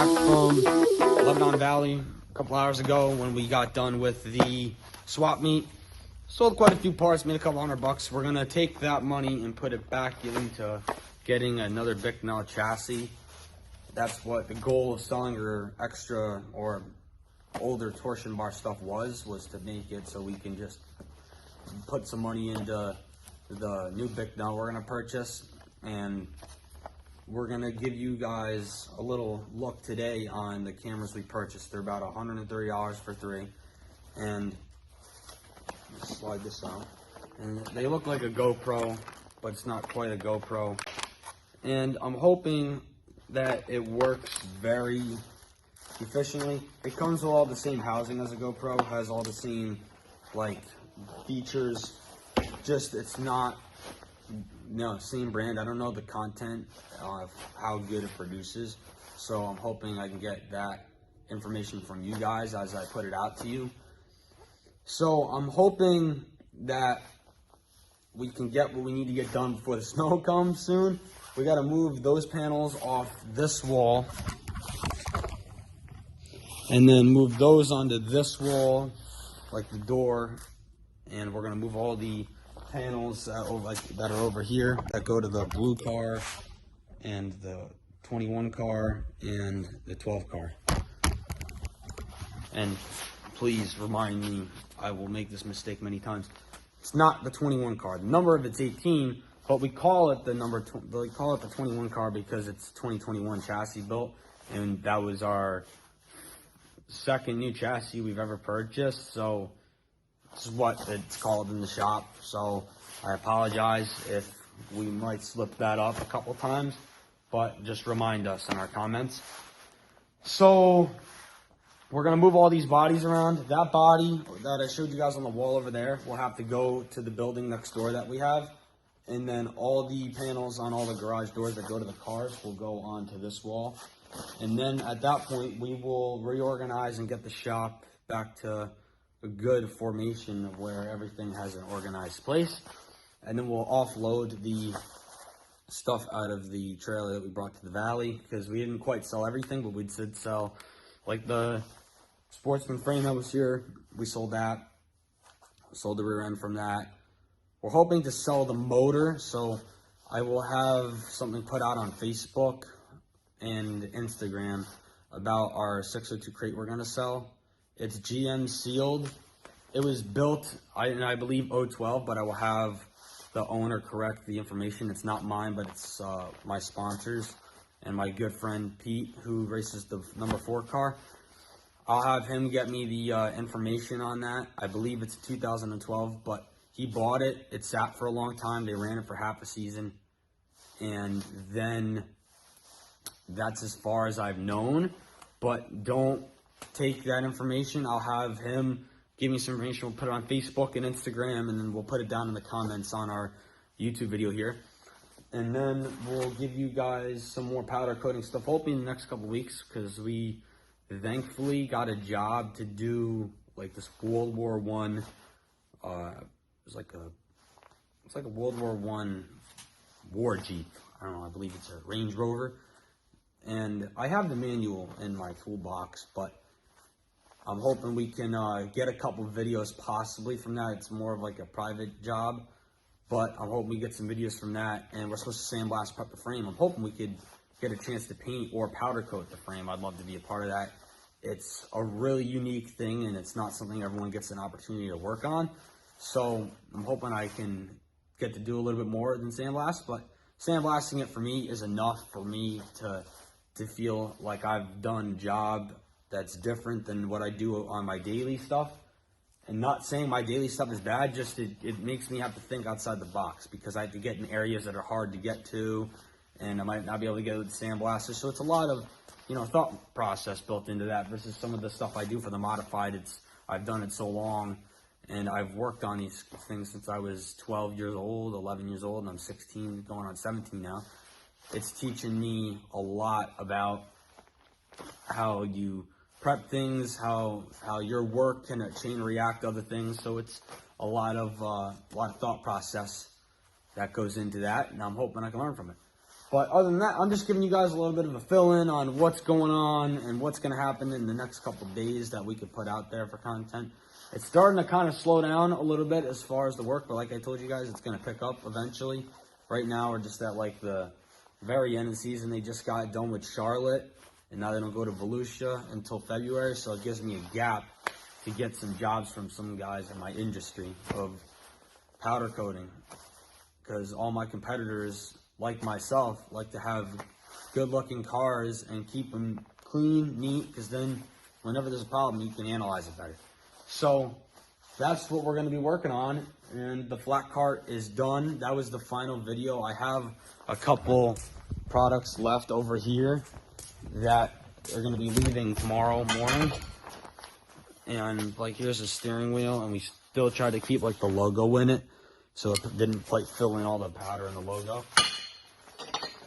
back from Lebanon Valley a couple hours ago when we got done with the swap meet. Sold quite a few parts, made a couple $100. We're gonna take that money and put it back into getting another Bicknell chassis. That's what the goal of selling our extra or older torsion bar stuff was to make it so we can just put some money into the new Bicknell we're gonna purchase. And we're gonna give you guys a little look today on the cameras we purchased. They're about $130 for 3. And let's slide this out. And they look like a GoPro, but it's not quite a GoPro. And I'm hoping that it works very efficiently. It comes with all the same housing as a GoPro, has all the same like features, just it's not same brand. I don't know the content of how good it produces, so I'm hoping I can get that information from you guys as I put it out to you. So I'm hoping that we can get what we need to get done before the snow comes soon. We got to move those panels off this wall and then move those onto this wall, like the door, and we're gonna move all the panels that are over here that go to the blue car and the 21 car and the 12 car. And please remind me, I will make this mistake many times. It's not the 21 car. The number of it's 18, but we call it the 21 car because it's 2021 chassis built, and that was our second new chassis we've ever purchased. So this is what it's called in the shop. So I apologize if we might slip that up a couple times, but just remind us in our comments. So we're gonna move all these bodies around. That body that I showed you guys on the wall over there will have to go to the building next door that we have. And then all the panels on all the garage doors that go to the cars will go onto this wall. And then at that point, we will reorganize and get the shop back to a good formation of where everything has an organized place. And then we'll offload the stuff out of the trailer that we brought to the valley, because we didn't quite sell everything, but we did sell like the Sportsman frame that was here. We sold that. We sold the rear end from that. We're hoping to sell the motor, so I will have something put out on Facebook and Instagram about our 602 crate we're gonna sell. It's GM sealed. It was built, I believe 012, but I will have the owner correct the information. It's not mine, but it's my sponsors and my good friend Pete, who races the number 4 car. I'll have him get me the information on that. I believe it's 2012, but he bought it. It sat for a long time. They ran it for half a season, and then that's as far as I've known. But don't take that information. I'll have him give me some information. We'll put it on Facebook and Instagram, and then we'll put it down in the comments on our YouTube video here. And then we'll give you guys some more powder coating stuff, hopefully in the next couple weeks, because we thankfully got a job to do like this World War One. It's like a World War One war Jeep. I don't know. I believe it's a Range Rover. And I have the manual in my toolbox, but I'm hoping we can get a couple videos possibly from that. It's more of like a private job, but I'm hoping we get some videos from that. And we're supposed to sandblast prep the frame. I'm hoping we could get a chance to paint or powder coat the frame. I'd love to be a part of that. It's a really unique thing, and it's not something everyone gets an opportunity to work on. So I'm hoping I can get to do a little bit more than sandblast, but sandblasting it for me is enough for me to feel like I've done a job that's different than what I do on my daily stuff. And not saying my daily stuff is bad, just it makes me have to think outside the box, because I have to get in areas that are hard to get to, and I might not be able to get with the sandblaster. So it's a lot of, thought process built into that versus some of the stuff I do for the modified. I've done it so long, and I've worked on these things since I was 12 years old, 11 years old, and I'm 16, going on 17 now. It's teaching me a lot about how you prep things, how your work can chain react to other things. So it's a lot of thought process that goes into that, and I'm hoping I can learn from it. But other than that, I'm just giving you guys a little bit of a fill-in on what's going on and what's going to happen in the next couple days that we could put out there for content. It's starting to kind of slow down a little bit as far as the work, but like I told you guys, it's going to pick up eventually. Right now, we're just at like the very end of the season. They just got done with Charlotte, and now they don't go to Volusia until February, so it gives me a gap to get some jobs from some guys in my industry of powder coating, because all my competitors, like myself, like to have good-looking cars and keep them clean, neat, because then whenever there's a problem, you can analyze it better. So that's what we're going to be working on, and the flat cart is done. That was the final video. I have a couple products left over here that are going to be leaving tomorrow morning. And like, here's the steering wheel, and we still tried to keep like the logo in it, so it didn't quite fill in all the powder in the logo.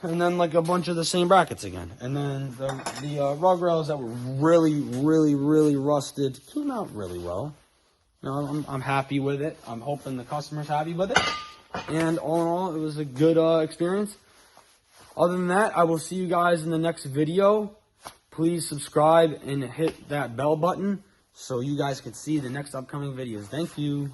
And then like a bunch of the same brackets again. And then the rug rails that were really rusted came out really well. You know, I'm happy with it. I'm hoping the customer's happy with it. And all in all, it was a good experience. Other than that, I will see you guys in the next video. Please subscribe and hit that bell button so you guys can see the next upcoming videos. Thank you.